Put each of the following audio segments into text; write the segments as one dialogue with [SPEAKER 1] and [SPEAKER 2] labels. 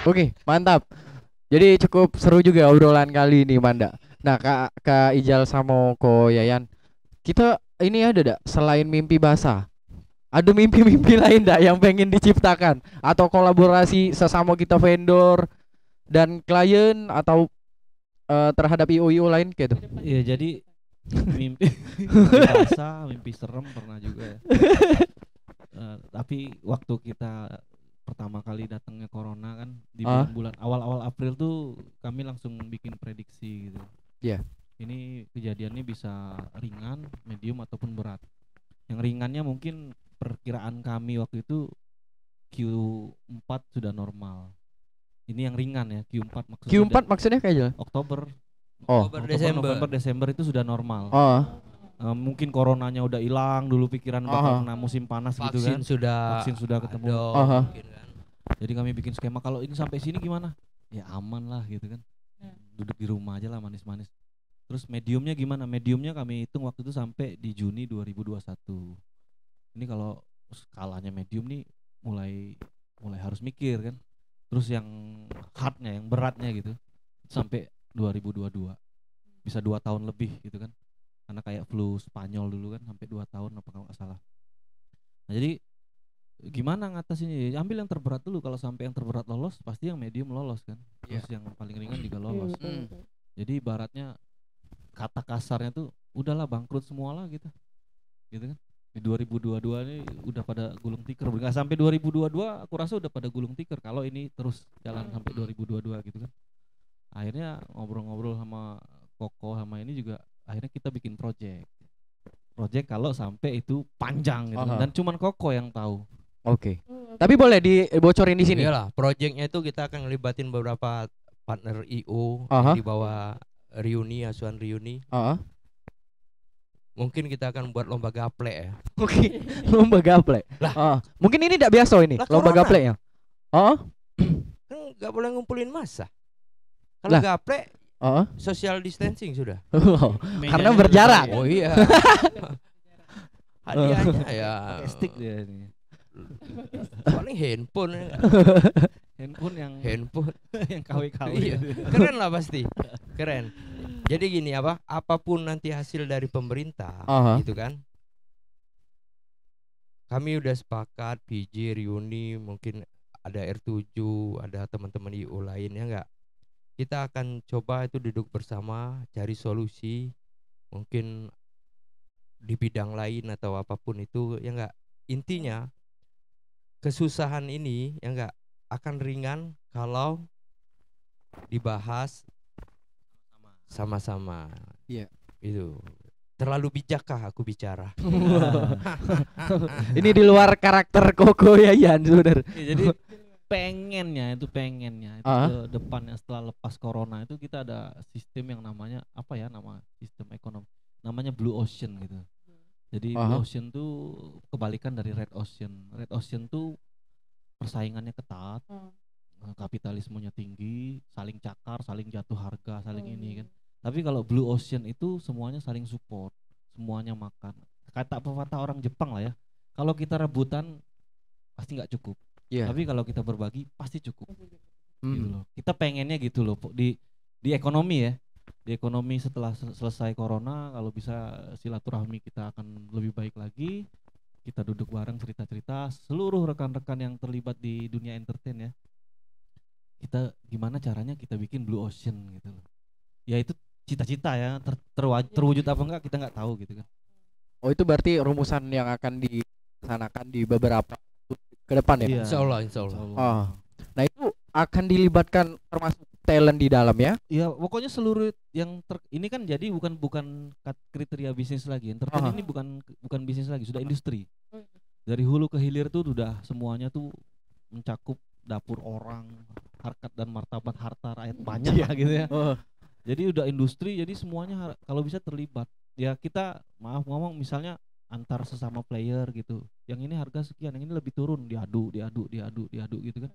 [SPEAKER 1] Oke, mantap. Jadi cukup seru juga obrolan kali ini, Manda. Nah, Kak Ijal sama Ko Yayan, kita ini ada dak selain mimpi basah, ada mimpi-mimpi lain dak yang pengen diciptakan atau kolaborasi sesama kita vendor dan klien atau terhadap IO lain gitu.
[SPEAKER 2] Iya, jadi mimpi mimpi basah, mimpi serem pernah juga ya. Tapi waktu kita pertama kali datangnya corona kan di
[SPEAKER 1] Ah,
[SPEAKER 2] bulan-bulan awal-awal April tuh kami langsung bikin prediksi gitu.
[SPEAKER 1] ya.
[SPEAKER 2] Ini kejadiannya bisa ringan, medium ataupun berat. Yang ringannya mungkin perkiraan kami waktu itu Q4 sudah normal. Ini yang ringan ya, Q4 maksudnya
[SPEAKER 1] Q4 maksudnya kayak jalan.
[SPEAKER 2] Oktober,
[SPEAKER 1] Oh.
[SPEAKER 3] Oktober
[SPEAKER 2] Oktober,
[SPEAKER 3] Desember.
[SPEAKER 2] November, Desember itu sudah normal.
[SPEAKER 1] Oh.
[SPEAKER 2] Mungkin coronanya udah hilang dulu, pikiran bakal kena musim panas gitu kan. Vaksin sudah ketemu.
[SPEAKER 1] Aha.
[SPEAKER 3] mungkin kan.
[SPEAKER 2] Jadi kami bikin skema kalau ini sampai sini gimana? Ya aman lah gitu kan. Duduk di rumah aja lah manis-manis. Terus mediumnya gimana? Mediumnya kami hitung waktu itu sampai di Juni 2021. Ini kalau skalanya medium nih mulai mulai harus mikir kan. Terus yang hardnya, yang beratnya gitu sampai 2022. Bisa 2 tahun lebih gitu kan. Karena kayak flu Spanyol dulu kan sampai 2 tahun apa kalau nggak salah. Nah jadi gimana ngatasinnya? Ya, ambil yang terberat dulu. Kalau sampai yang terberat lolos, pasti yang medium lolos kan. Terus yang paling ringan juga lolos. Jadi ibaratnya kata kasarnya tuh udahlah bangkrut semua lah gitu kan. Di 2022 ini udah pada gulung tikar. Nggak sampai 2022 aku rasa udah pada gulung tikar kalau ini terus jalan sampai 2022 gitu kan. Akhirnya ngobrol-ngobrol sama Koko sama ini juga akhirnya kita bikin project kalau sampai itu panjang gitu kan.
[SPEAKER 1] Aha.
[SPEAKER 2] Dan cuman Koko yang tahu.
[SPEAKER 1] Oke. Tapi boleh dibocorin di sini.
[SPEAKER 3] Iyalah, projectnya itu kita akan ngelibatin beberapa partner IO
[SPEAKER 1] Aha.
[SPEAKER 3] yang di bawah Reuni, Asuhan Reuni.
[SPEAKER 1] Heeh.
[SPEAKER 3] Mungkin kita akan buat lomba gaplek ya.
[SPEAKER 1] Oke. Lomba gaplek.
[SPEAKER 3] Lah.
[SPEAKER 1] Mungkin ini tidak biasa ini
[SPEAKER 3] Lah,
[SPEAKER 1] lomba
[SPEAKER 3] corona.
[SPEAKER 1] gapleknya. Oh.
[SPEAKER 3] Kan nggak boleh ngumpulin massa. Kalau
[SPEAKER 1] Lah.
[SPEAKER 3] gaplek
[SPEAKER 1] Oh.
[SPEAKER 3] social distancing sudah.
[SPEAKER 1] Karena berjarak.
[SPEAKER 3] Oh iya. Hadiahnya ya
[SPEAKER 2] Stick dia ini.
[SPEAKER 3] paling handphone ya.
[SPEAKER 2] Handphone yang
[SPEAKER 3] Handphone.
[SPEAKER 2] yang KW-KW.
[SPEAKER 3] Iya, keren lah pasti. Keren. Jadi gini apapun nanti hasil dari pemerintah
[SPEAKER 1] Aha.
[SPEAKER 3] gitu kan. Kami udah sepakat PJ Reuni, mungkin ada R7, ada teman-teman IO lain ya enggak. Kita akan coba itu duduk bersama cari solusi mungkin di bidang lain atau apapun itu ya enggak. Intinya kesusahan ini ya enggak akan ringan kalau dibahas sama-sama.
[SPEAKER 1] Iya.
[SPEAKER 3] Itu. Terlalu bijakkah aku bicara?
[SPEAKER 1] Ini di luar karakter Koko ya Yan sebenarnya.
[SPEAKER 2] Ya, jadi pengennya itu ke depannya setelah lepas corona itu kita ada sistem yang namanya apa ya, nama sistem ekonomi namanya Blue Ocean gitu. Jadi Blue Ocean tuh kebalikan dari Red Ocean. Red Ocean tuh persaingannya ketat, kapitalismenya tinggi, saling cakar, saling jatuh harga, saling ini kan. Tapi kalau Blue Ocean itu semuanya saling support, semuanya makan. Kata pepatah orang Jepang lah ya, kalau kita rebutan pasti nggak cukup. Tapi kalau kita berbagi pasti cukup. Gitu loh. Kita pengennya gitu loh di ekonomi ya. Di ekonomi setelah selesai corona kalau bisa silaturahmi kita akan lebih baik lagi. Kita duduk bareng cerita-cerita seluruh rekan-rekan yang terlibat di dunia entertain ya. Kita gimana caranya kita bikin Blue Ocean gitu loh. Ya itu cita-cita ya, terwujud apa enggak kita nggak tahu gitu kan.
[SPEAKER 1] Oh itu berarti rumusan yang akan dilaksanakan di beberapa ke depan ya?
[SPEAKER 2] Iya.
[SPEAKER 3] Insya Allah.
[SPEAKER 1] Oh. Nah itu akan dilibatkan termasuk talent di dalam ya?
[SPEAKER 2] Ya pokoknya seluruh yang ini kan jadi bukan kriteria bisnis lagi. Entertain ini bukan bisnis lagi, sudah industri. Dari hulu ke hilir tuh udah semuanya tuh mencakup dapur orang, harkat dan martabat harta rakyat banyak lah gitu ya. Jadi udah industri, jadi semuanya kalau bisa terlibat. Ya kita maaf ngomong misalnya antar sesama player gitu. Yang ini harga sekian, yang ini lebih turun, diadu gitu kan.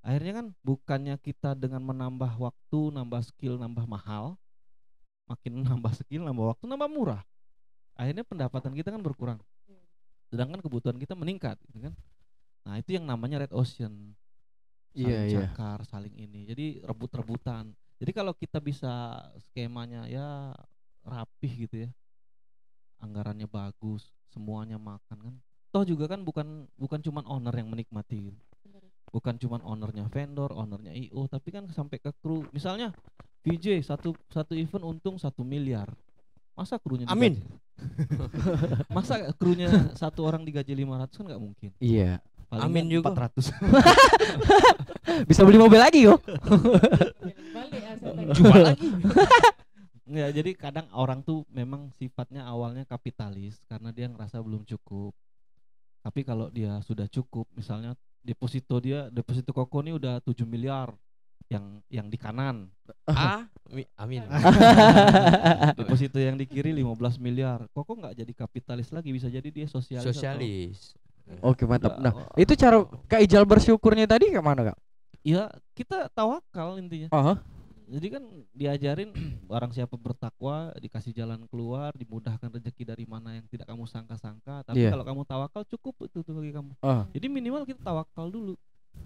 [SPEAKER 2] Akhirnya kan bukannya kita dengan menambah waktu, nambah skill, nambah mahal, makin nambah skill, nambah waktu, nambah murah. Akhirnya pendapatan kita kan berkurang. Sedangkan kebutuhan kita meningkat gitu kan. Nah, itu yang namanya Red Ocean. saling
[SPEAKER 1] Iya.
[SPEAKER 2] cakar, saling ini. Jadi rebut-rebutan. Jadi kalau kita bisa skemanya ya rapih gitu ya, anggarannya bagus, semuanya makan kan. Toh juga kan bukan bukan cuman owner yang menikmati gitu. Bukan cuman ownernya vendor, ownernya IO, tapi kan sampai ke kru. Misalnya VJ satu event untung 1 miliar. Masa krunya
[SPEAKER 3] Amin.
[SPEAKER 2] digaji? Masa krunya satu orang digaji 500 kan nggak mungkin.
[SPEAKER 1] Iya.
[SPEAKER 2] Palingan
[SPEAKER 3] Amin juga.
[SPEAKER 2] 400.
[SPEAKER 1] Bisa beli mobil lagi yo.
[SPEAKER 4] Balik asetnya.
[SPEAKER 3] Jual lagi.
[SPEAKER 2] Nggak, jadi kadang orang tuh memang sifatnya awalnya kapitalis karena dia ngerasa belum cukup. Tapi kalau dia sudah cukup, misalnya deposito koko nih udah 7 miliar yang di kanan.
[SPEAKER 3] Amin.
[SPEAKER 2] Deposito yang di kiri 15 miliar. Koko nggak jadi kapitalis lagi, bisa jadi dia sosialis.
[SPEAKER 3] Sosialis.
[SPEAKER 1] Oke, mantap. Nah,
[SPEAKER 2] Udah,
[SPEAKER 1] itu cara Kak Ijal bersyukurnya tadi kemana Kak?
[SPEAKER 2] Ya kita tawakal intinya.
[SPEAKER 1] Aha.
[SPEAKER 2] Jadi kan diajarin barang siapa bertakwa dikasih jalan keluar, dimudahkan rezeki dari mana yang tidak kamu sangka-sangka. Tapi
[SPEAKER 1] Iya.
[SPEAKER 2] kalau kamu tawakal cukup itu tuh bagi kamu.
[SPEAKER 1] Ah.
[SPEAKER 2] Jadi minimal kita tawakal dulu.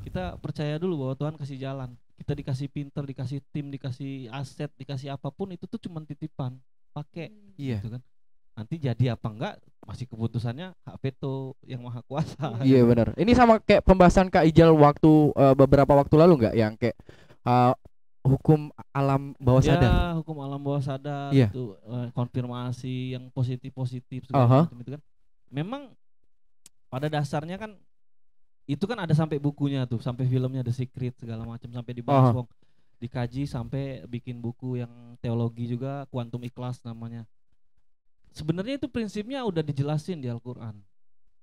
[SPEAKER 2] Kita percaya dulu bahwa Tuhan kasih jalan. Kita dikasih pinter, dikasih tim, dikasih aset, dikasih apapun itu tuh cuma titipan. Pakai
[SPEAKER 1] Iya.
[SPEAKER 2] gitu kan. Nanti jadi apa enggak masih keputusannya hak veto yang maha kuasa.
[SPEAKER 1] Iya benar. Ini sama kayak pembahasan Kak Ijal waktu beberapa waktu lalu nggak yang kayak hukum alam bawah sadar.
[SPEAKER 2] Ya, hukum alam bawah sadar
[SPEAKER 1] Iya.
[SPEAKER 2] itu konfirmasi yang positif
[SPEAKER 1] Aha.
[SPEAKER 2] segala macam itu kan. Memang pada dasarnya kan itu kan ada sampai bukunya tuh, sampai filmnya The Secret segala macam sampai dibahas
[SPEAKER 1] Aha.
[SPEAKER 2] Wong. Dikaji sampai bikin buku yang teologi juga, Kuantum Ikhlas namanya. Sebenarnya itu prinsipnya udah dijelasin di Al-Qur'an.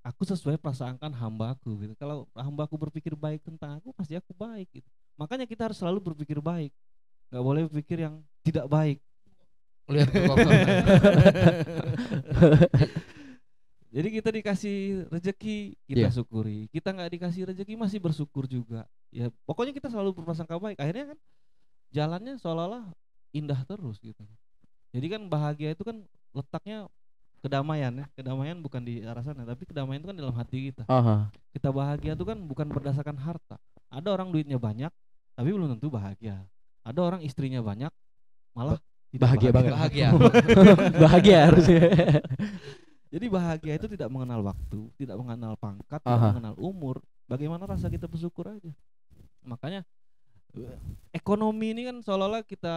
[SPEAKER 2] Aku sesuai prasangkaan hambaku gitu. Kalau hambaku berpikir baik tentang aku, pasti aku baik gitu. Makanya kita harus selalu berpikir baik. Nggak boleh berpikir yang tidak baik.
[SPEAKER 3] Lihat tuh kok.
[SPEAKER 2] Jadi kita dikasih rezeki, kita
[SPEAKER 1] Iya.
[SPEAKER 2] syukuri. Kita nggak dikasih rezeki masih bersyukur juga. Ya pokoknya kita selalu berprasangka baik. Akhirnya kan jalannya seolah-olah indah terus gitu. Jadi kan bahagia itu kan letaknya kedamaian ya. Kedamaian bukan di arah sana, tapi kedamaian itu kan dalam hati kita.
[SPEAKER 1] Aha.
[SPEAKER 2] Kita bahagia itu kan bukan berdasarkan harta. Ada orang duitnya banyak, tapi belum tentu bahagia. Ada orang istrinya banyak, malah tidak
[SPEAKER 1] Bahagia banget.
[SPEAKER 3] Bahagia.
[SPEAKER 1] Bahagia harusnya.
[SPEAKER 2] Jadi bahagia itu tidak mengenal waktu, tidak mengenal pangkat, tidak
[SPEAKER 1] Aha.
[SPEAKER 2] mengenal umur. Bagaimana rasa kita bersyukur aja. Makanya ekonomi ini kan seolah-olah kita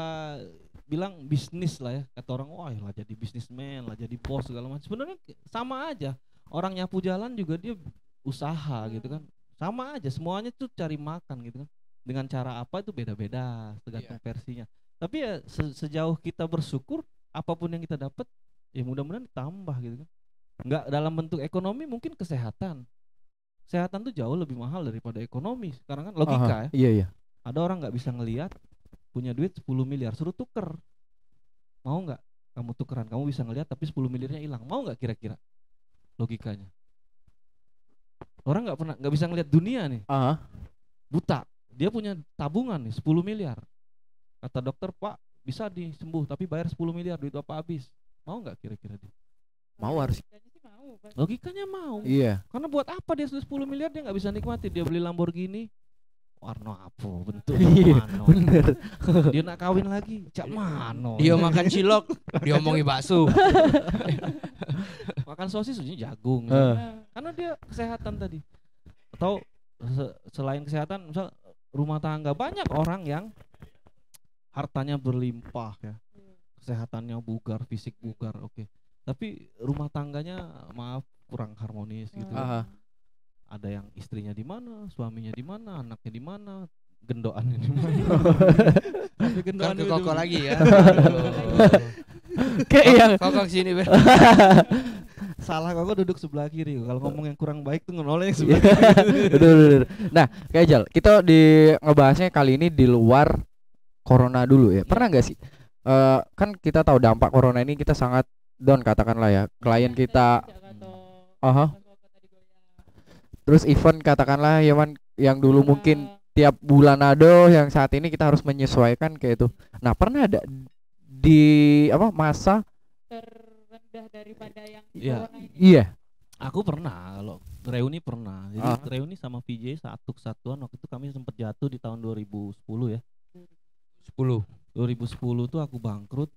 [SPEAKER 2] bilang bisnis lah ya. Kata orang, wah lah jadi bisnismen lah, jadi bos segala macam. Sebenarnya sama aja. Orang nyapu jalan juga dia usaha gitu kan. Sama aja, semuanya tuh cari makan gitu kan. Dengan cara apa itu beda-beda, tergantung versinya. Tapi ya sejauh kita bersyukur, apapun yang kita dapat, ya mudah-mudahan ditambah gitu kan. Enggak dalam bentuk ekonomi, mungkin kesehatan. Kesehatan tuh jauh lebih mahal daripada ekonomi. Sekarang kan logika ya.
[SPEAKER 1] Iya iya.
[SPEAKER 2] Ada orang nggak bisa ngelihat punya duit 10 miliar, suruh tuker. Mau nggak kamu tukeran? Kamu bisa ngelihat tapi 10 miliarnya hilang. Mau nggak kira-kira? Logikanya. Orang nggak bisa ngelihat dunia nih.
[SPEAKER 1] Aha.
[SPEAKER 2] Buta. Dia punya tabungan nih 10 miliar. Kata dokter, "Pak, bisa disembuh tapi bayar 10 miliar, duit Bapak habis." Mau nggak kira-kira dia?
[SPEAKER 1] Mau harus.
[SPEAKER 4] Logikanya sih mau, Pak.
[SPEAKER 2] Logikanya mau.
[SPEAKER 1] Iya.
[SPEAKER 2] Karena buat apa dia sudah 10 miliar dia nggak bisa nikmati. Dia beli Lamborghini warna apa bentuk
[SPEAKER 1] Iya,
[SPEAKER 2] mano.
[SPEAKER 1] bener.
[SPEAKER 2] Dia nak kawin lagi cak mano.
[SPEAKER 3] Dia makan cilok, dia omongi bakso.
[SPEAKER 2] Makan sosis ujinya jagung.
[SPEAKER 4] Nah,
[SPEAKER 2] Karena dia kesehatan tadi. Atau selain kesehatan misal rumah tangga, banyak orang yang hartanya berlimpah ya. Kesehatannya bugar, fisik bugar, oke. Tapi rumah tangganya maaf kurang harmonis gitu.
[SPEAKER 1] Aha.
[SPEAKER 2] Ada yang istrinya di mana, suaminya di mana, anaknya di mana, gendoannya di mana. Tapi
[SPEAKER 3] Kan
[SPEAKER 2] gendoan
[SPEAKER 3] ke
[SPEAKER 2] itu
[SPEAKER 3] Koko
[SPEAKER 2] di-
[SPEAKER 3] lagi ya.
[SPEAKER 1] Kayak yang
[SPEAKER 3] Koko sini Ber.
[SPEAKER 2] Salah kok duduk sebelah kiri. Kalau ngomong yang kurang baik tuh ngenoleh yang sebelah
[SPEAKER 1] Iya.
[SPEAKER 2] kiri.
[SPEAKER 1] Bener. Nah, kayak Jal, kita ngebahasnya kali ini di luar corona dulu ya. Pernah nggak sih? Kan kita tahu dampak corona ini kita sangat down katakanlah ya. Klien kita, aha. Terus event katakanlah yang dulu mungkin tiap bulan ada, yang saat ini kita harus menyesuaikan kayak itu. Nah, pernah ada di masa
[SPEAKER 4] terendah daripada yang
[SPEAKER 2] Iya.
[SPEAKER 4] corona ini.
[SPEAKER 1] iya.
[SPEAKER 2] Aku pernah kalau Reuni pernah. Jadi
[SPEAKER 1] Ah.
[SPEAKER 2] reuni sama VJ satu kesatuan waktu itu kami sempat jatuh di tahun 2010 ya.
[SPEAKER 3] 10.
[SPEAKER 2] 2010 tuh aku bangkrut,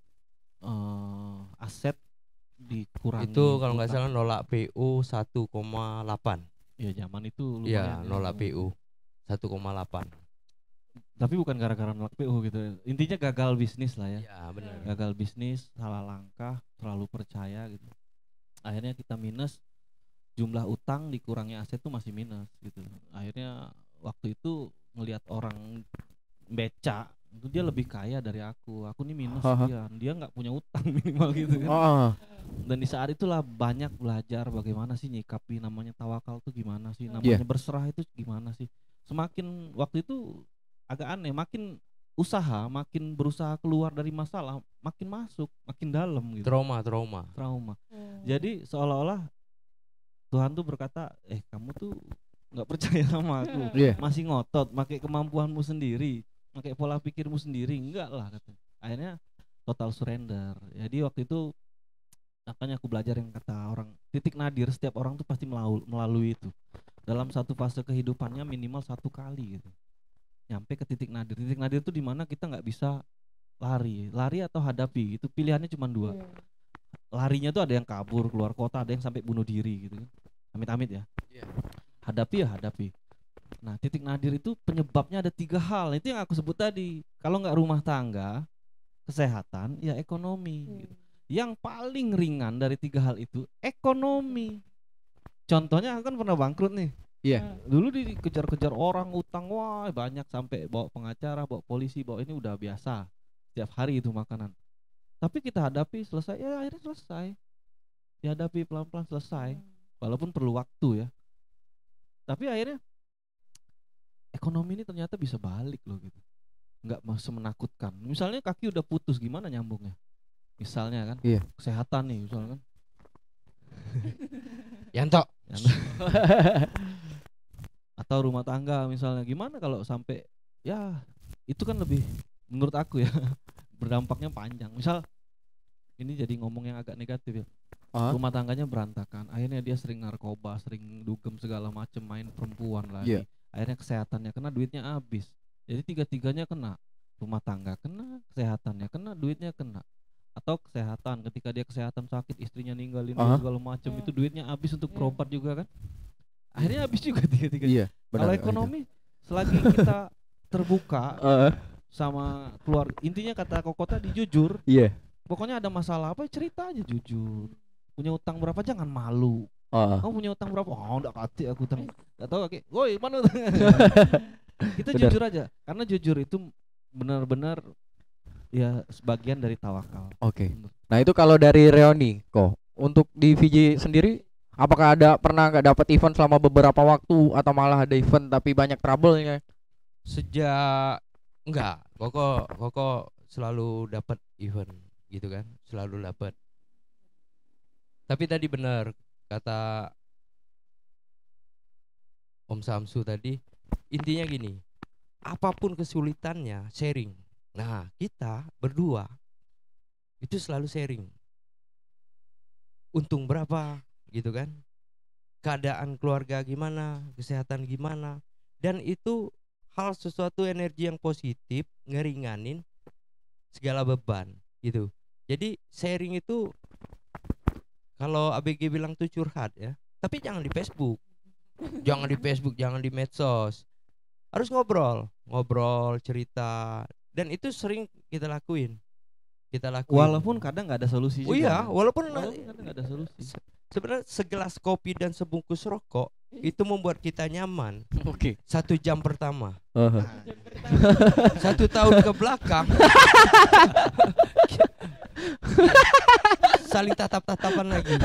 [SPEAKER 2] aset dikurangi.
[SPEAKER 3] Itu kalau nggak
[SPEAKER 2] utang.
[SPEAKER 3] salah nolak PO 1,8.
[SPEAKER 2] Ya zaman itu
[SPEAKER 3] Iya,
[SPEAKER 2] lumayan.
[SPEAKER 3] nolak PO 1,8.
[SPEAKER 2] Tapi bukan gara-gara nolak PO gitu. Intinya gagal bisnis lah ya.
[SPEAKER 3] Iya, benar.
[SPEAKER 2] Gagal bisnis, salah langkah, terlalu percaya gitu. Akhirnya kita minus, jumlah utang dikurangi aset tuh masih minus gitu. Akhirnya waktu itu ngelihat orang beca itu dia lebih kaya dari aku nih minus
[SPEAKER 1] Haha.
[SPEAKER 2] dia nggak punya utang minimal gitu kan.
[SPEAKER 1] Oh,
[SPEAKER 2] Dan di saat itulah banyak belajar bagaimana sih nyikapi namanya tawakal tuh gimana sih, namanya berserah itu gimana sih. Semakin waktu itu agak aneh, makin usaha, makin berusaha keluar dari masalah, makin masuk, makin dalam gitu.
[SPEAKER 3] Trauma.
[SPEAKER 2] Trauma. Jadi seolah-olah Tuhan tuh berkata, kamu tuh nggak percaya sama aku,
[SPEAKER 1] Iya.
[SPEAKER 2] masih ngotot, pakai kemampuanmu sendiri, pakai pola pikirmu sendiri, enggak lah kata. Akhirnya total surrender. Jadi waktu itu makanya aku belajar yang kata orang titik nadir, setiap orang tuh pasti melalui itu dalam satu fase kehidupannya minimal 1 kali gitu. Nyampe ke titik nadir. Titik nadir itu di mana kita nggak bisa lari atau hadapi. Itu pilihannya cuma 2. Larinya tuh ada yang kabur keluar kota, ada yang sampai bunuh diri gitu kan. Amit-amit ya. Hadapi ya hadapi. Nah, titik nadir itu penyebabnya ada 3 hal. Itu yang aku sebut tadi. Kalau nggak rumah tangga, kesehatan, ya ekonomi gitu. Yang paling ringan dari 3 hal itu ekonomi. Contohnya aku kan pernah bangkrut nih.
[SPEAKER 1] Iya.
[SPEAKER 2] Dulu dikejar-kejar orang, utang wah banyak, sampai bawa pengacara, bawa polisi, bawa ini udah biasa. Setiap hari itu makanan. Tapi kita hadapi, selesai, ya akhirnya selesai. Dihadapi pelan-pelan selesai. Walaupun perlu waktu ya. Tapi akhirnya ekonomi ini ternyata bisa balik loh gitu. Nggak semenakutkan. Misalnya kaki udah putus, gimana nyambungnya? Misalnya kan.
[SPEAKER 1] Iya.
[SPEAKER 2] Kesehatan nih misalnya kan.
[SPEAKER 3] Yanto.
[SPEAKER 2] Atau rumah tangga misalnya, gimana kalau sampai ya itu kan lebih menurut aku ya berdampaknya panjang. Misal ini jadi ngomong yang agak negatif ya. Rumah tangganya berantakan, akhirnya dia sering narkoba, sering dugem segala macem, main perempuan lagi. Akhirnya kesehatannya kena, duitnya habis. Jadi 3-tiganya kena. Rumah tangga kena, kesehatannya kena, duitnya kena. Atau kesehatan, ketika dia kesehatan sakit, istrinya ninggalin dia segala macem, itu duitnya habis untuk berobat juga kan. Akhirnya habis juga 3-tiganya. Kalau ekonomi selagi kita terbuka sama keluar, intinya kata Koko tadi jujur. Pokoknya ada masalah apa cerita aja jujur. Punya utang berapa jangan malu. Kamu punya utang berapa? Oh, enggak kati aku utang. Enggak tahu kaki. Woi, mana utang? Kita jujur aja. Karena jujur itu benar-benar ya sebagian dari tawakal.
[SPEAKER 1] Oke. Nah, itu kalau dari reuni kok. Untuk di VJ sendiri apakah pernah nggak dapat event selama beberapa waktu atau malah ada event tapi banyak trouble-nya?
[SPEAKER 3] Sejak enggak, Koko selalu dapat event gitu kan, selalu dapat. Tapi tadi benar kata Om Samsu tadi, intinya gini, apapun kesulitannya sharing. Nah, kita berdua itu selalu sharing. Untung berapa gitu kan, keadaan keluarga gimana, kesehatan gimana, dan itu hal sesuatu energi yang positif, ngeringanin segala beban gitu. Jadi sharing itu kalau ABG bilang tuh curhat ya, tapi jangan di Facebook. Jangan di Facebook, jangan di medsos. Harus ngobrol, cerita, dan itu sering kita lakuin.
[SPEAKER 2] Walaupun kadang nggak ada solusi juga.
[SPEAKER 3] Oh iya, walaupun
[SPEAKER 2] kadang nggak ada solusi.
[SPEAKER 3] Sebenarnya segelas kopi dan sebungkus rokok itu membuat kita nyaman.
[SPEAKER 1] Oke.
[SPEAKER 3] 1 jam pertama. 1 tahun ke belakang saling tatap-tatapan lagi.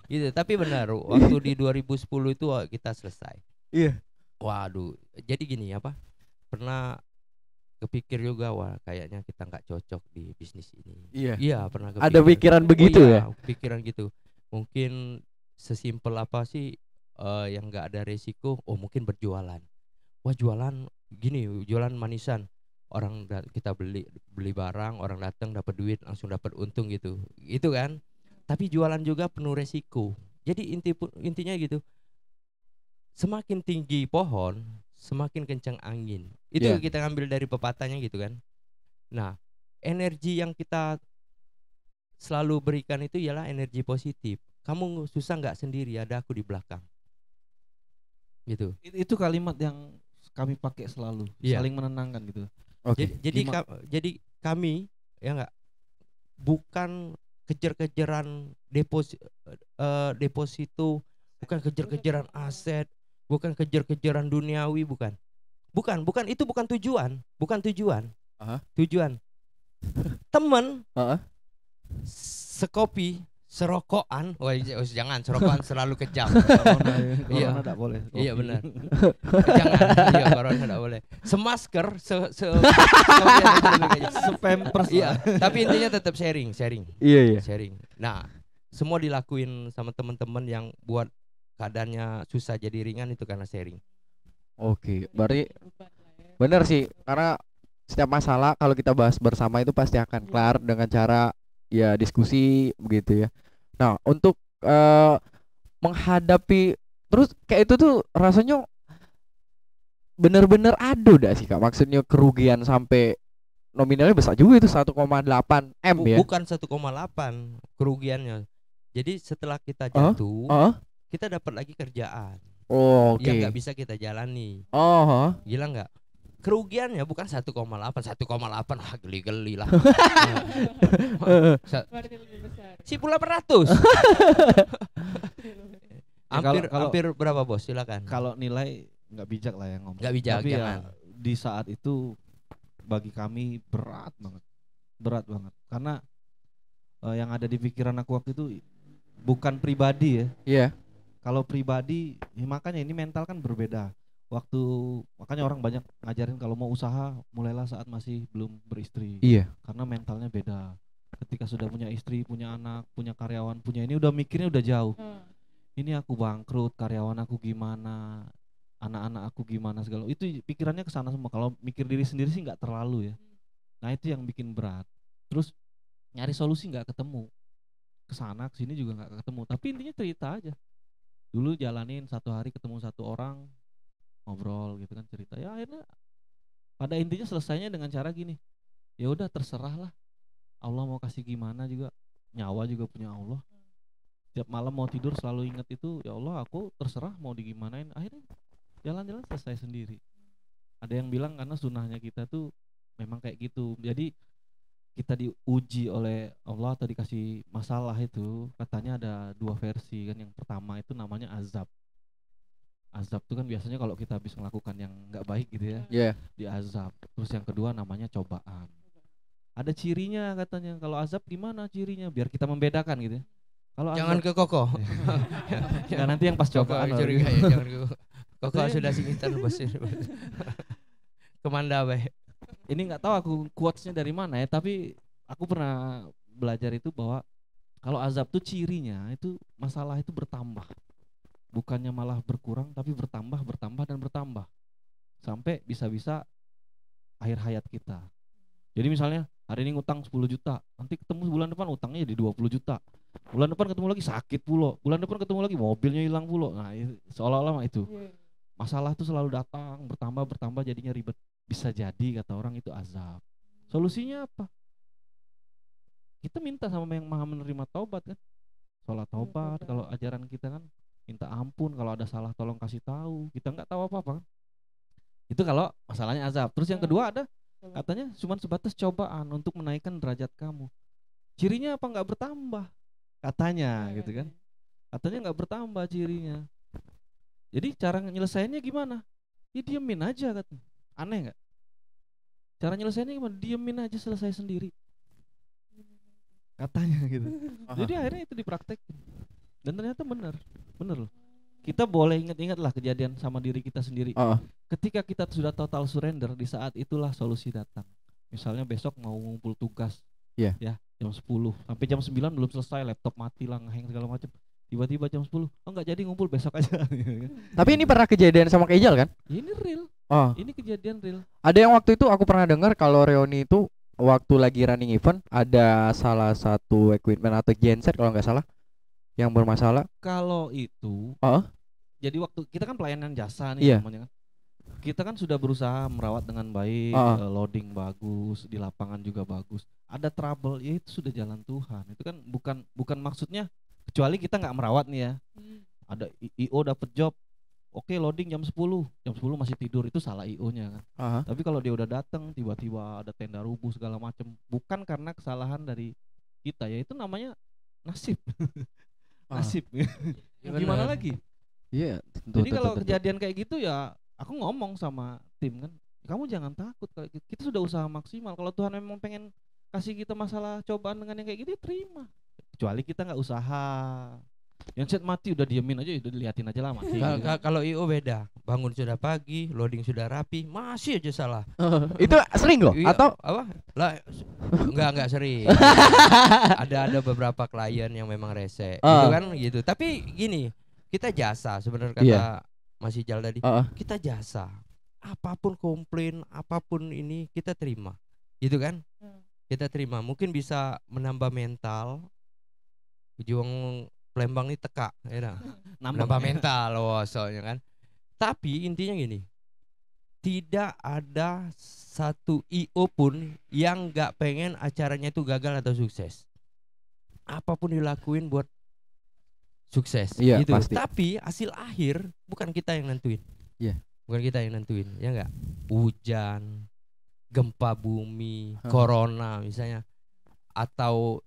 [SPEAKER 3] Gitu. Tapi benar, waktu di 2010 itu kita selesai.
[SPEAKER 1] Iya.
[SPEAKER 3] Waduh, jadi gini apa? Pernah kepikir juga, wah kayaknya kita nggak cocok di bisnis ini. Iya, pernah kepikir.
[SPEAKER 1] Ada pikiran begitu ya?
[SPEAKER 3] Pikiran gitu. Mungkin sesimpel apa sih yang nggak ada resiko? Oh, mungkin berjualan. Wah, jualan gini, jualan manisan. Orang kita beli barang, orang datang dapat duit, langsung dapat untung gitu. Itu kan. Tapi jualan juga penuh resiko. Jadi intinya gitu. semakin tinggi pohon, semakin kencang angin. Itu
[SPEAKER 1] Iya.
[SPEAKER 3] kita ngambil dari pepatahnya gitu kan. Nah, energi yang kita selalu berikan itu ialah energi positif. Kamu susah nggak sendiri, ada aku di belakang. Gitu.
[SPEAKER 2] Itu kalimat yang kami pakai selalu,
[SPEAKER 3] Iya.
[SPEAKER 2] saling menenangkan gitu.
[SPEAKER 1] Oke.
[SPEAKER 3] Jadi kami ya nggak, bukan kejar-kejaran deposito, bukan kejar-kejaran aset, bukan kejar-kejaran duniawi, bukan. Bukan itu bukan tujuan.
[SPEAKER 1] Aha.
[SPEAKER 3] Tujuan. Temen
[SPEAKER 1] Heeh.
[SPEAKER 3] sekopi, serokokan, wah jangan serokokan selalu kejam.
[SPEAKER 2] Corona,
[SPEAKER 3] Iya.
[SPEAKER 2] corona enggak boleh.
[SPEAKER 3] Iya
[SPEAKER 2] Kopi.
[SPEAKER 3] benar. Jangan, iya corona enggak boleh. Semasker,
[SPEAKER 2] Sepampers.
[SPEAKER 3] iya, tapi intinya tetap sharing.
[SPEAKER 1] Iya.
[SPEAKER 3] Sharing. Nah, semua dilakuin sama teman-teman yang buat keadaannya susah jadi ringan itu karena sharing.
[SPEAKER 1] Oke, berarti bener sih, karena setiap masalah kalau kita bahas bersama itu pasti akan kelar dengan cara ya diskusi begitu ya. Nah, untuk menghadapi terus kayak itu tuh rasanya bener-bener ado dah sih Kak. Maksudnya kerugian sampai nominalnya besar juga itu 1,8 M ya.
[SPEAKER 3] Bukan 1,8 kerugiannya. Jadi setelah kita jatuh,
[SPEAKER 1] Oh,
[SPEAKER 3] kita dapat lagi kerjaan
[SPEAKER 1] oh oke.
[SPEAKER 3] yang nggak bisa kita jalani.
[SPEAKER 1] Oh,
[SPEAKER 3] Gila nggak? Kerugiannya bukan 1,8, 1,8 wah geli-geli lah.
[SPEAKER 4] Berarti lebih besar.
[SPEAKER 3] 1.800.
[SPEAKER 2] kalau-
[SPEAKER 3] Hampir berapa bos? Silakan.
[SPEAKER 2] Kalau nilai nggak bijak lah yang ngomong.
[SPEAKER 3] Nggak bijak,
[SPEAKER 2] Tapi
[SPEAKER 3] jangan.
[SPEAKER 2] ya di saat itu bagi kami berat banget. Karena yang ada di pikiran aku waktu itu bukan pribadi ya.
[SPEAKER 1] iya.
[SPEAKER 2] Kalau pribadi, ya makanya ini mental kan berbeda. Makanya orang banyak ngajarin kalau mau usaha mulailah saat masih belum beristri.
[SPEAKER 1] Iya.
[SPEAKER 2] Karena mentalnya beda. Ketika sudah punya istri, punya anak, punya karyawan, punya ini udah mikirnya udah jauh. Ini aku bangkrut, karyawan aku gimana, anak-anak aku gimana segala. Itu pikirannya ke sana semua. Kalau mikir diri sendiri sih nggak terlalu ya. Nah, itu yang bikin berat. Terus nyari solusi nggak ketemu. Kesana kesini juga nggak ketemu. Tapi intinya cerita aja. Dulu jalanin satu hari ketemu satu orang, ngobrol gitu kan, cerita. Ya akhirnya pada intinya selesainya dengan cara gini. Ya udah terserah lah. Allah mau kasih gimana juga. Nyawa juga punya Allah. Tiap malam mau tidur selalu ingat itu, ya Allah aku terserah mau digimanain. Akhirnya jalan-jalan selesai sendiri. Ada yang bilang karena sunnahnya kita tuh memang kayak gitu. Jadi kita diuji oleh Allah atau dikasih masalah itu, katanya ada dua versi kan. Yang pertama itu namanya azab. Azab itu kan biasanya kalau kita habis melakukan yang nggak baik gitu ya,
[SPEAKER 1] Iya.
[SPEAKER 2] diazab. Terus yang kedua namanya cobaan. Ada cirinya katanya. Kalau azab gimana cirinya? Biar kita membedakan gitu ya. Kalau
[SPEAKER 3] Jangan
[SPEAKER 2] azab,
[SPEAKER 3] ke Koko.
[SPEAKER 2] nggak nanti yang pas
[SPEAKER 3] Koko
[SPEAKER 2] cobaan baru
[SPEAKER 3] curiga
[SPEAKER 2] gitu.
[SPEAKER 3] ya, jangan ke Koko. Koko
[SPEAKER 2] Katanya-
[SPEAKER 3] sudah singitan bos. Kemanda baik.
[SPEAKER 2] Ini nggak tahu aku quotes-nya dari mana ya, tapi aku pernah belajar itu bahwa kalau azab tuh cirinya itu masalah itu bertambah. Bukannya malah berkurang tapi bertambah dan bertambah. Sampai bisa-bisa akhir hayat kita. Jadi misalnya hari ini ngutang 10 juta, nanti ketemu bulan depan utangnya jadi 20 juta. Bulan depan ketemu lagi sakit pula. Bulan depan ketemu lagi mobilnya hilang pula. Nah, seolah-olah mah itu. Masalah tuh selalu datang, bertambah jadinya ribet. Bisa jadi kata orang itu azab. Solusinya apa? Kita minta sama yang maha menerima taubat kan. Sholat taubat, kalau ajaran kita kan minta ampun, kalau ada salah tolong kasih tahu. Kita nggak tahu apa-apa kan. Itu kalau masalahnya azab. Terus yang kedua ada katanya cuma sebatas cobaan untuk menaikkan derajat kamu. Cirinya apa nggak bertambah? Katanya gitu kan. Katanya nggak bertambah cirinya. Jadi cara nyelesainnya gimana? Ya diemin aja katanya. Aneh nggak? Cara nyelesainnya gimana? Diemin aja selesai sendiri. Katanya gitu. Jadi akhirnya itu dipraktekin. Dan ternyata benar loh. Kita boleh ingat-ingat lah kejadian sama diri kita sendiri. Ketika kita sudah total surrender, di saat itulah solusi datang. Misalnya besok mau ngumpul tugas,
[SPEAKER 1] Iya.
[SPEAKER 2] ya jam 10 sampai jam 9 belum selesai, laptop mati lah, ngehang segala macam. Tiba-tiba jam 10, oh nggak jadi ngumpul besok aja.
[SPEAKER 1] Tapi ini pernah kejadian sama Kak Ijal kan?
[SPEAKER 2] Ini real,
[SPEAKER 1] Oh.
[SPEAKER 2] ini kejadian real.
[SPEAKER 1] Ada yang waktu itu aku pernah dengar kalau reuni itu waktu lagi running event ada salah satu equipment atau genset kalau nggak salah yang bermasalah.
[SPEAKER 2] Kalau itu
[SPEAKER 1] Oh.
[SPEAKER 2] jadi waktu kita kan pelayanan jasa nih
[SPEAKER 1] Iya.
[SPEAKER 2] namanya kan. Kita kan sudah berusaha merawat dengan baik, loading bagus, di lapangan juga bagus. Ada trouble, ya itu sudah jalan Tuhan. Itu kan bukan maksudnya kecuali kita nggak merawat nih ya. Ada IO dapat job, oke loading jam 10 masih tidur, itu salah IO-nya kan. Tapi kalau dia udah datang tiba-tiba ada tenda rubuh segala macam, bukan karena kesalahan dari kita ya, itu namanya nasib. Nasib. Gimana lagi?
[SPEAKER 1] Iya.
[SPEAKER 2] Jadi kalau kejadian kayak gitu ya aku ngomong sama tim kan, kamu jangan takut, kalau kita sudah usaha maksimal. Kalau Tuhan memang pengen kasih kita masalah cobaan dengan yang kayak gitu, terima. Kecuali kita nggak usaha. Yang set mati udah diemin aja, udah diliatin aja lah mati.
[SPEAKER 3] Kalau IO beda, bangun sudah pagi, loading sudah rapi, masih aja salah.
[SPEAKER 1] Itu sering loh?
[SPEAKER 3] Iya,
[SPEAKER 1] Atau
[SPEAKER 3] apa? Lah, enggak sering. ada beberapa klien yang memang rese, gitu kan gitu. Tapi gini, kita jasa sebenarnya kata Mas Ijal tadi. Kita jasa. Apapun komplain, apapun ini kita terima. Gitu kan? Kita terima. Mungkin bisa menambah mental. Juang Palembang ini teka, ya. Nambah mental loh soalnya kan. Tapi intinya gini, tidak ada satu IO pun yang nggak pengen acaranya itu gagal atau sukses. Apapun dilakuin buat sukses,
[SPEAKER 1] Iya,
[SPEAKER 3] gitu.
[SPEAKER 1] pasti.
[SPEAKER 3] Tapi hasil akhir bukan kita yang nentuin.
[SPEAKER 1] Iya.
[SPEAKER 3] Bukan kita yang nentuin, ya nggak? Hujan, gempa bumi, corona misalnya, atau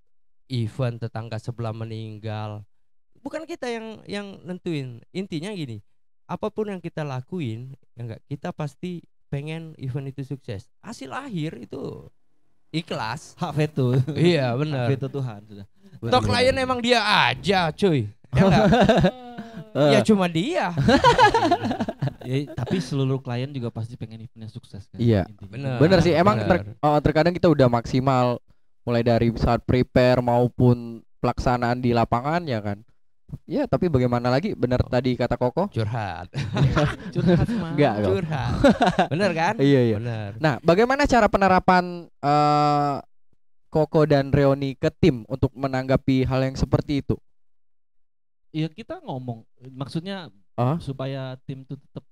[SPEAKER 3] event tetangga sebelah meninggal. Bukan kita yang nentuin. Intinya gini, apapun yang kita lakuin, ya enggak, kita pasti pengen event itu sukses. Hasil akhir itu ikhlas.
[SPEAKER 2] Hak veto.
[SPEAKER 3] Iya, benar.
[SPEAKER 2] Hak veto Tuhan sudah.
[SPEAKER 3] Toh klien emang dia aja, cuy. Ya enggak? Ya cuma dia.
[SPEAKER 2] Ya, tapi seluruh klien juga pasti pengen eventnya sukses kan.
[SPEAKER 1] Iya.
[SPEAKER 2] Intinya.
[SPEAKER 1] Bener sih, emang
[SPEAKER 3] bener.
[SPEAKER 1] terkadang kita udah maksimal mulai dari saat prepare maupun pelaksanaan di lapangan ya kan. Ya, tapi bagaimana lagi? Bener tadi kata Koko?
[SPEAKER 3] Curhat.
[SPEAKER 2] Curhat mah.
[SPEAKER 1] Enggak.
[SPEAKER 3] Curhat. Bener kan?
[SPEAKER 1] Iya.
[SPEAKER 3] Bener.
[SPEAKER 1] Nah, bagaimana cara penerapan Koko dan Reoni ke tim untuk menanggapi hal yang seperti itu?
[SPEAKER 2] Iya, kita ngomong, maksudnya supaya tim itu tetap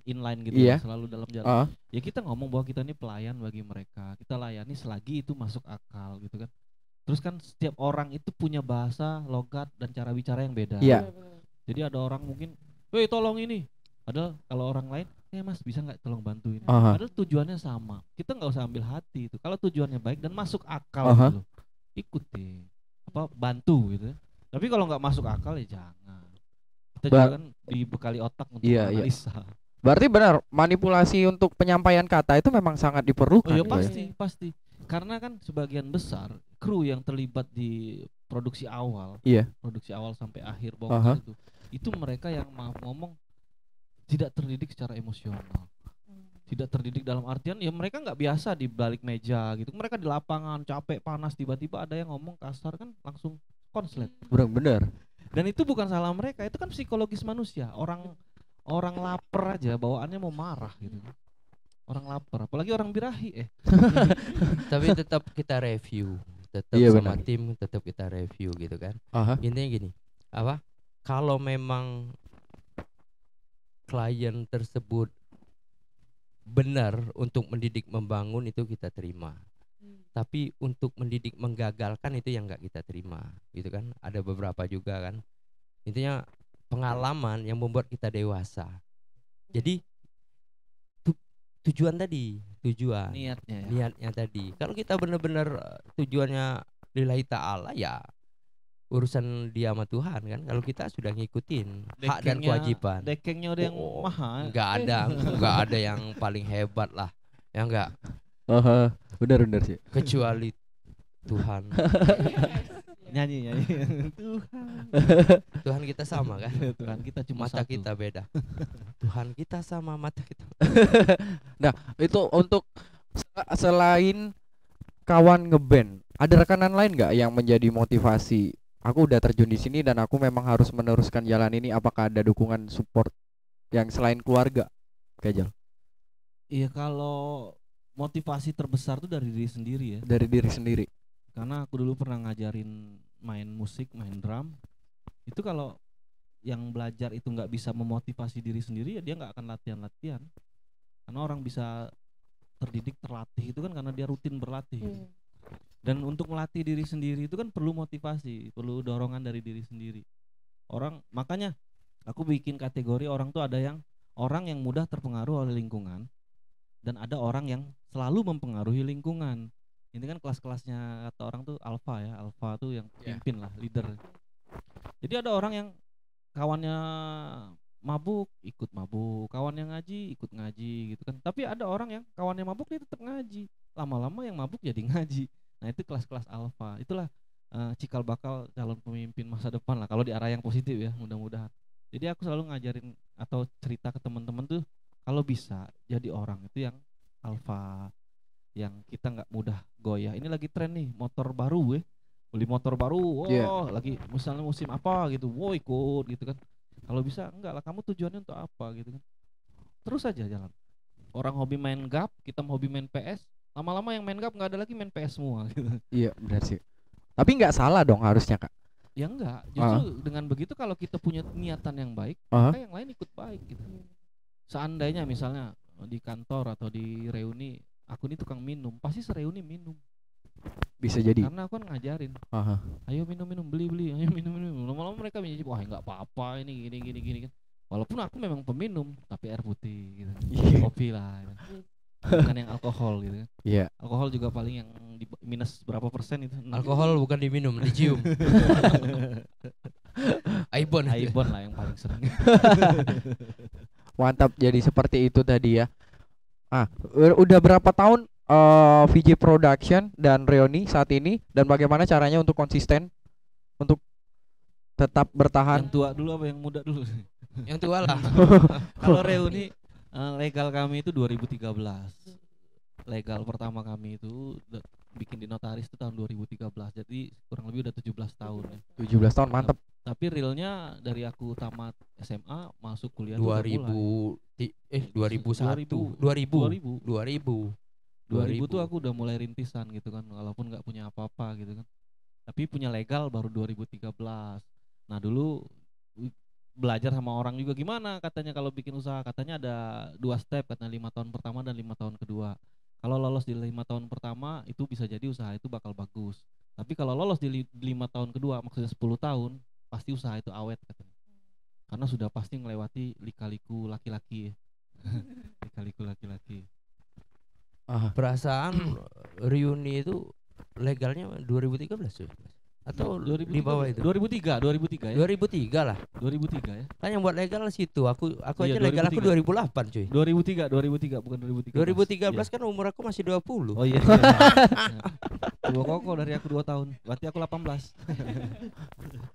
[SPEAKER 2] inline gitu,
[SPEAKER 1] Iya.
[SPEAKER 2] selalu dalam jalan. Ya kita ngomong bahwa kita ini pelayan bagi mereka, kita layani selagi itu masuk akal gitu kan. Terus kan setiap orang itu punya bahasa, logat dan cara bicara yang beda.
[SPEAKER 1] Iya.
[SPEAKER 2] Jadi ada orang mungkin, "Woi, tolong ini." Padahal kalau orang lain, "Mas, bisa nggak tolong bantuin?" Padahal tujuannya sama. Kita nggak usah ambil hati itu. Kalau tujuannya baik dan masuk akal gitu, ikuti. Bantu gitu. Tapi kalau nggak masuk akal ya jangan. Kita juga kan dibekali otak untuk analisa.
[SPEAKER 1] Berarti benar, manipulasi untuk penyampaian kata itu memang sangat diperlukan.
[SPEAKER 2] Oh iya, pasti. Karena kan sebagian besar kru yang terlibat di produksi awal, produksi awal sampai akhir bongkar itu mereka yang maaf ngomong tidak terdidik secara emosional. Tidak terdidik dalam artian ya mereka nggak biasa di balik meja gitu. Mereka di lapangan capek panas, tiba-tiba ada yang ngomong kasar kan langsung konslet.
[SPEAKER 1] Benar.
[SPEAKER 2] Dan itu bukan salah mereka, itu kan psikologis manusia. Orang lapar aja bawaannya mau marah gitu. Orang lapar, apalagi orang birahi
[SPEAKER 3] Tapi tetap kita review, tetap sama tim tetap kita review gitu kan. Intinya gini, kalau memang klien tersebut benar untuk mendidik membangun itu kita terima. Tapi untuk mendidik menggagalkan itu yang nggak kita terima, gitu kan. Ada beberapa juga kan. Intinya pengalaman yang membuat kita dewasa. Jadi tujuan niatnya tadi. Kalau kita benar-benar tujuannya lillahi ta'ala, ya urusan dia sama Tuhan kan. Kalau kita sudah ngikutin hak dan kewajiban.
[SPEAKER 2] Dekengnya udah yang mahal.
[SPEAKER 3] Enggak ada yang paling hebat lah. Ya enggak.
[SPEAKER 1] Benar sih.
[SPEAKER 3] Kecuali Tuhan.
[SPEAKER 2] Nyanyi.
[SPEAKER 3] Tuhan kita sama kan?
[SPEAKER 2] Tuhan kita cuma
[SPEAKER 3] mata
[SPEAKER 2] satu.
[SPEAKER 3] kita beda. Tuhan kita sama, mata kita.
[SPEAKER 1] Nah, itu untuk selain kawan ngeband, ada rekanan lain nggak yang menjadi motivasi? Aku udah terjun di sini dan aku memang harus meneruskan jalan ini. Apakah ada dukungan support yang selain keluarga, Kajal?
[SPEAKER 2] Iya, kalau motivasi terbesar tuh dari diri sendiri ya.
[SPEAKER 1] Dari diri sendiri.
[SPEAKER 2] Karena aku dulu pernah ngajarin main musik, main drum. Itu kalau yang belajar itu nggak bisa memotivasi diri sendiri, ya dia nggak akan latihan. Karena orang bisa terdidik, terlatih itu kan karena dia rutin berlatih gitu. Dan untuk melatih diri sendiri itu kan perlu motivasi, perlu dorongan dari diri sendiri. Makanya aku bikin kategori orang tuh, ada yang orang yang mudah terpengaruh oleh lingkungan, dan ada orang yang selalu mempengaruhi lingkungan. Ini kan kelas-kelasnya kata orang tuh alpha ya, alpha tuh yang pimpin lah, leader. Jadi ada orang yang kawannya mabuk, ikut mabuk, kawan yang ngaji, ikut ngaji gitu kan. Tapi ada orang yang kawannya mabuk, dia tetap ngaji. Lama-lama yang mabuk jadi ngaji. Nah itu kelas-kelas alpha. Itulah cikal bakal calon pemimpin masa depan lah, kalau di arah yang positif ya, mudah-mudahan. Jadi aku selalu ngajarin atau cerita ke teman-teman tuh, kalau bisa jadi orang itu yang alpha, yang kita nggak mudah goyah. Ini lagi tren nih, motor baru beli motor baru, lagi misalnya musim apa gitu, ikut gitu kan. Kalau bisa enggak lah, kamu tujuannya untuk apa gitu kan. Terus aja jalan. Orang hobi main GAP, kita hobi main PS, lama-lama yang main GAP nggak ada lagi, main PS semua gitu.
[SPEAKER 1] Iya benar sih. Tapi nggak salah dong harusnya Kak.
[SPEAKER 2] Ya enggak, justru dengan begitu kalau kita punya niatan yang baik, maka yang lain ikut baik gitu. Seandainya misalnya di kantor atau di reuni, aku ini tukang minum, pasti sereuni minum.
[SPEAKER 1] Bisa jadi.
[SPEAKER 2] Karena aku kan ngajarin. Ayo minum, beli, ayo minum. Lama-lama mereka menjadi, wah enggak apa-apa ini gini kan. Walaupun aku memang peminum, tapi air putih gitu. Kopi lah gitu. Bukan yang alkohol gitu kan.
[SPEAKER 1] Iya.
[SPEAKER 2] Alkohol juga paling yang di minus berapa persen itu.
[SPEAKER 3] Alkohol bukan diminum, dicium. Aibon
[SPEAKER 2] lah yang paling sering.
[SPEAKER 1] Mantap, jadi seperti itu tadi ya. Udah berapa tahun VJ Production dan Reuni saat ini, dan bagaimana caranya untuk konsisten untuk tetap bertahan?
[SPEAKER 2] Yang tua dulu apa yang muda dulu?
[SPEAKER 3] Yang tua lah.
[SPEAKER 2] Kalau Reuni legal kami itu 2013. Legal pertama kami itu bikin di notaris itu tahun 2013. Jadi kurang lebih udah 17 tahun ya.
[SPEAKER 1] 17 tahun, mantap.
[SPEAKER 2] Tapi realnya dari aku tamat SMA masuk kuliah
[SPEAKER 3] 2001.
[SPEAKER 2] 2000 tuh aku udah mulai rintisan gitu kan, walaupun nggak punya apa-apa gitu kan. Tapi punya legal baru 2013. Nah dulu belajar sama orang juga gimana katanya kalau bikin usaha, katanya ada 2 step, katanya 5 tahun pertama dan 5 tahun kedua. Kalau lolos di 5 tahun pertama itu bisa jadi usaha itu bakal bagus. Tapi kalau lolos di 5 tahun kedua, maksudnya 10 tahun, pasti usaha itu awet katanya. Karena sudah pasti melewati lika-liku laki-laki ya. Lika-liku laki-laki.
[SPEAKER 3] Perasaan Reuni itu legalnya 2013 tuh. Atau
[SPEAKER 2] 2003,
[SPEAKER 3] di bawah itu?
[SPEAKER 2] 2003 ya.
[SPEAKER 3] 2003 lah.
[SPEAKER 2] 2003 ya.
[SPEAKER 3] Kan yang buat legal situ. Aku
[SPEAKER 2] Iya,
[SPEAKER 3] aja legal aku 2008 cuy.
[SPEAKER 2] 2003 bukan 2013.
[SPEAKER 3] 2013 kan umur aku masih 20.
[SPEAKER 2] Oh iya. Dua koko dari aku 2 tahun. Berarti aku 18.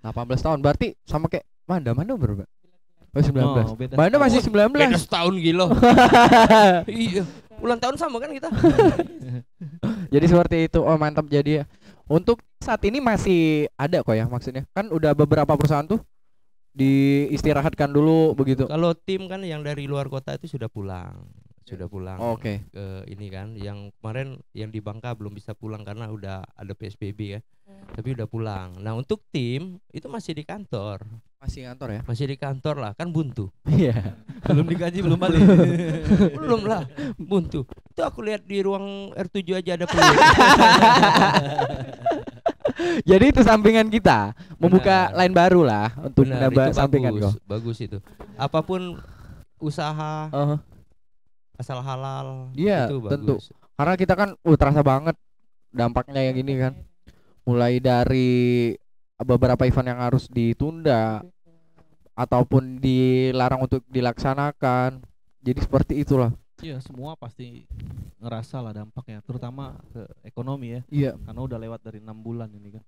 [SPEAKER 1] 18 tahun berarti sama kayak Manda berapa? Oh 19.
[SPEAKER 2] Beda
[SPEAKER 1] Manda masih
[SPEAKER 3] Beda
[SPEAKER 1] 19.
[SPEAKER 3] setahun gila. Iya. Ulang tahun sama kan kita.
[SPEAKER 1] Jadi seperti itu. Oh mantap. Jadi ya, untuk saat ini masih ada kok ya, maksudnya kan udah beberapa perusahaan tuh diistirahatkan dulu begitu.
[SPEAKER 3] Kalau tim kan yang dari luar kota itu sudah pulang.
[SPEAKER 1] Oke.
[SPEAKER 3] Ke ini kan, yang kemarin yang di Bangka belum bisa pulang karena udah ada PSBB ya. Tapi udah pulang. Nah untuk tim itu masih di kantor.
[SPEAKER 1] Masih kantor ya?
[SPEAKER 3] Masih di kantor lah, kan buntu.
[SPEAKER 1] Iya.
[SPEAKER 2] Belum digaji, belum balik.
[SPEAKER 3] Belum lah, buntu. Itu aku lihat di ruang R7 aja ada peluit.
[SPEAKER 1] Jadi itu sampingan kita membuka line baru lah untuk menambah
[SPEAKER 3] itu
[SPEAKER 1] sampingan kok.
[SPEAKER 3] bagus itu. Apapun usaha asal halal,
[SPEAKER 1] Iya,
[SPEAKER 3] itu
[SPEAKER 1] tentu.
[SPEAKER 3] bagus.
[SPEAKER 1] Karena kita kan terasa banget dampaknya yang ini kan. Mulai dari beberapa event yang harus ditunda ataupun dilarang untuk dilaksanakan. Jadi seperti itulah.
[SPEAKER 2] Iya, semua pasti ngerasa lah dampaknya, terutama ke ekonomi ya.
[SPEAKER 1] Iya.
[SPEAKER 2] Karena udah lewat dari 6 bulan ini kan.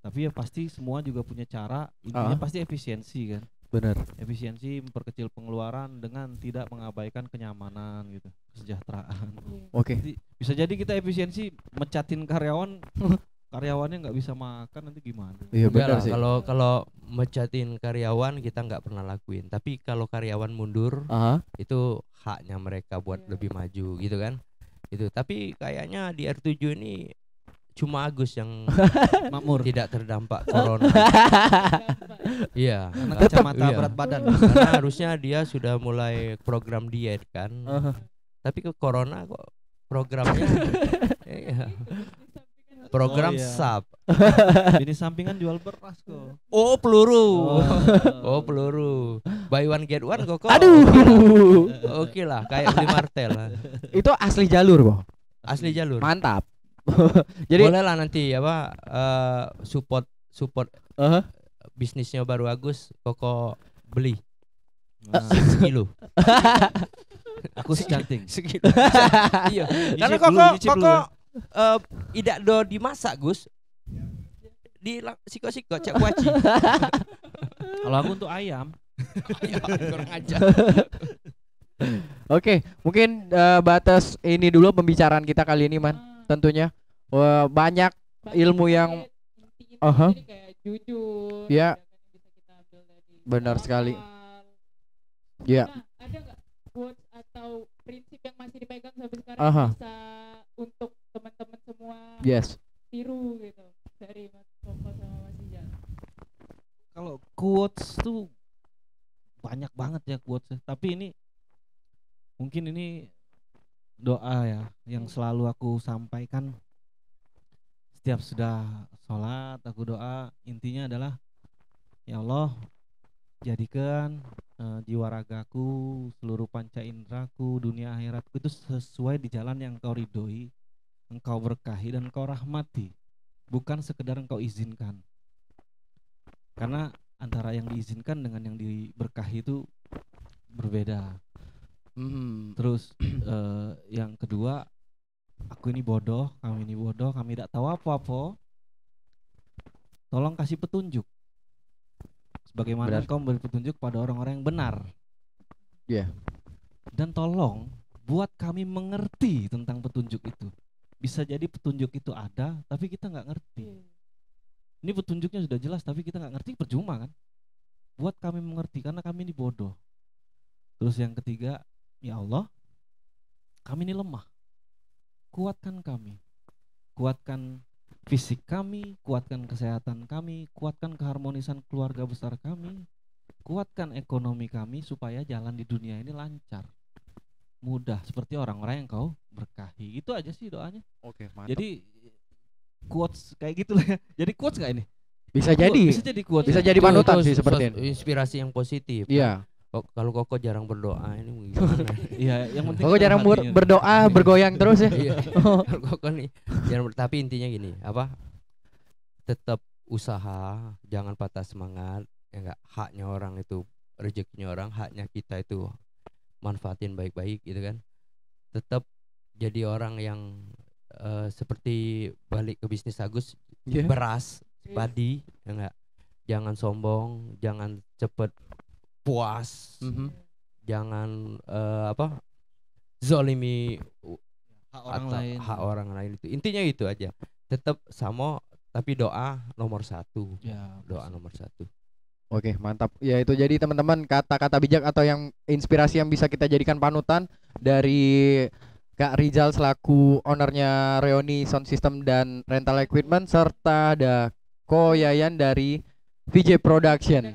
[SPEAKER 2] Tapi ya pasti semua juga punya cara, intinya pasti efisiensi kan.
[SPEAKER 1] Benar.
[SPEAKER 2] Efisiensi, memperkecil pengeluaran dengan tidak mengabaikan kenyamanan gitu, kesejahteraan.
[SPEAKER 1] Oke.
[SPEAKER 2] Jadi, bisa jadi kita efisiensi mecatin karyawan, karyawannya nggak bisa makan, nanti gimana?
[SPEAKER 1] Iya benar
[SPEAKER 3] Lah,
[SPEAKER 1] sih.
[SPEAKER 3] kalau mecatin karyawan kita nggak pernah lakuin. Tapi kalau karyawan mundur, itu haknya mereka buat lebih maju gitu kan. Itu. Tapi kayaknya di R7 ini cuma Agus yang
[SPEAKER 2] Makmur.
[SPEAKER 3] tidak terdampak corona. Iya.
[SPEAKER 2] Karena
[SPEAKER 3] Tetap,
[SPEAKER 2] kacamata
[SPEAKER 3] iya.
[SPEAKER 2] berat badan.
[SPEAKER 3] Karena harusnya dia sudah mulai program diet kan. Tapi ke corona kok programnya iya. Program
[SPEAKER 2] Oh, iya.
[SPEAKER 3] SAP.
[SPEAKER 2] Ini sampingan jual beras kok.
[SPEAKER 3] Oh, peluru.
[SPEAKER 2] Oh.
[SPEAKER 3] Oh, peluru. Buy one get one kok.
[SPEAKER 1] Aduh.
[SPEAKER 3] Oke lah, kayak beli martel lah.
[SPEAKER 1] Itu asli jalur, Boh.
[SPEAKER 3] Asli jalur.
[SPEAKER 1] Mantap. Jadi
[SPEAKER 3] Boleh lah nanti apa support bisnisnya baru Agus, Koko beli
[SPEAKER 2] Nah,
[SPEAKER 3] sekilo.
[SPEAKER 2] aku secanting.
[SPEAKER 3] Sekilo. Iya. Karena
[SPEAKER 2] Nyicip dulu, nyicip dulu
[SPEAKER 3] Koko
[SPEAKER 2] ya.
[SPEAKER 3] tidak do dimasak Gus. Di siko-siko cek kuaci.
[SPEAKER 2] Kalau aku untuk ayam.
[SPEAKER 3] Ya, kurang ajar.
[SPEAKER 1] Oke, mungkin batas ini dulu pembicaraan kita kali ini, Man. Tentunya banyak ilmu yang
[SPEAKER 4] jadi kayak jujur.
[SPEAKER 1] Ya.
[SPEAKER 4] kan, yang bisa kita ambil dari
[SPEAKER 1] Benar
[SPEAKER 4] awal.
[SPEAKER 1] sekali. Ya.
[SPEAKER 4] Nah, ada nggak quotes atau prinsip yang masih dipegang sampai sekarang
[SPEAKER 1] Aha.
[SPEAKER 4] bisa untuk teman-teman semua
[SPEAKER 1] Yes.
[SPEAKER 4] tiru gitu dari Mas Koko sama Mas Ijal?
[SPEAKER 2] Kalau quotes tuh banyak banget ya quotes. Tapi ini mungkin ini doa ya yang selalu aku sampaikan setiap sudah sholat. Aku doa intinya adalah ya Allah jadikan jiwa ragaku, seluruh panca indraku, dunia akhiratku itu sesuai di jalan yang Engkau ridhoi, Engkau berkahi dan Engkau rahmati, bukan sekedar Engkau izinkan. Karena antara yang diizinkan dengan yang diberkahi itu berbeda. Terus yang kedua, aku ini bodoh, kami ini bodoh, kami tidak tahu apa-apa. Tolong kasih petunjuk. Sebagaimana
[SPEAKER 1] Benar.
[SPEAKER 2] Engkau memberi petunjuk pada orang-orang yang benar.
[SPEAKER 1] Iya.
[SPEAKER 2] Dan tolong buat kami mengerti tentang petunjuk itu. Bisa jadi petunjuk itu ada, tapi kita nggak ngerti. Ini petunjuknya sudah jelas, tapi kita nggak ngerti, percuma kan? Buat kami mengerti, karena kami ini bodoh. Terus yang ketiga, ya Allah, kami ini lemah. Kuatkan kami. Kuatkan fisik kami, kuatkan kesehatan kami, kuatkan keharmonisan keluarga besar kami, kuatkan ekonomi kami supaya jalan di dunia ini lancar, mudah seperti orang-orang yang Kau berkahi. Itu aja sih doanya.
[SPEAKER 1] Oke, mantap.
[SPEAKER 2] Jadi quotes kayak gitulah ya. Jadi quotes nggak ini?
[SPEAKER 1] Bisa jadi.
[SPEAKER 2] Bisa jadi quotes.
[SPEAKER 1] Bisa jadi
[SPEAKER 3] Itu-
[SPEAKER 1] panutan
[SPEAKER 3] itu
[SPEAKER 1] sih seperti ini.
[SPEAKER 3] inspirasi yang positif.
[SPEAKER 1] Iya.
[SPEAKER 3] Kalau Koko jarang berdoa ini gimana?
[SPEAKER 2] Iya, yang penting
[SPEAKER 1] Kok jarang
[SPEAKER 2] hatinya.
[SPEAKER 1] berdoa, bergoyang terus ya.
[SPEAKER 3] Iya. Kalau Koko nih tapi intinya gini, apa? Tetap usaha, jangan patah semangat. Ya enggak, haknya orang itu rezekinya orang, haknya kita itu manfaatin baik-baik gitu kan. Tetap jadi orang yang seperti balik ke bisnis Agus,
[SPEAKER 1] Iya.
[SPEAKER 3] beras, padi, ya enggak. Jangan sombong, jangan cepet puas, jangan zolimi
[SPEAKER 2] Hak orang
[SPEAKER 3] atau
[SPEAKER 2] lain.
[SPEAKER 3] hak orang lain itu. Intinya itu aja. Tetap sama, tapi doa nomor satu.
[SPEAKER 2] Ya,
[SPEAKER 3] Doa nomor satu.
[SPEAKER 1] Oke, mantap. Ya itu jadi teman-teman kata-kata bijak atau yang inspirasi yang bisa kita jadikan panutan dari Kak Rizal selaku ownernya Reoni Sound System dan Rental Equipment serta ada Ko Yayan dari VJ Production.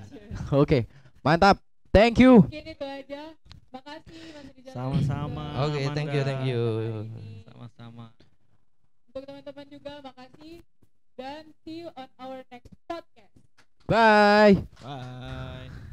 [SPEAKER 1] Oke, mantap. Thank you.
[SPEAKER 4] Mungkin itu aja. Makasih Mas Rijal.
[SPEAKER 2] Sama-sama.
[SPEAKER 3] Oke, thank you, thank you.
[SPEAKER 2] Sama-sama.
[SPEAKER 4] Untuk teman-teman juga makasih dan see you on our next podcast.
[SPEAKER 1] Bye.
[SPEAKER 2] Bye.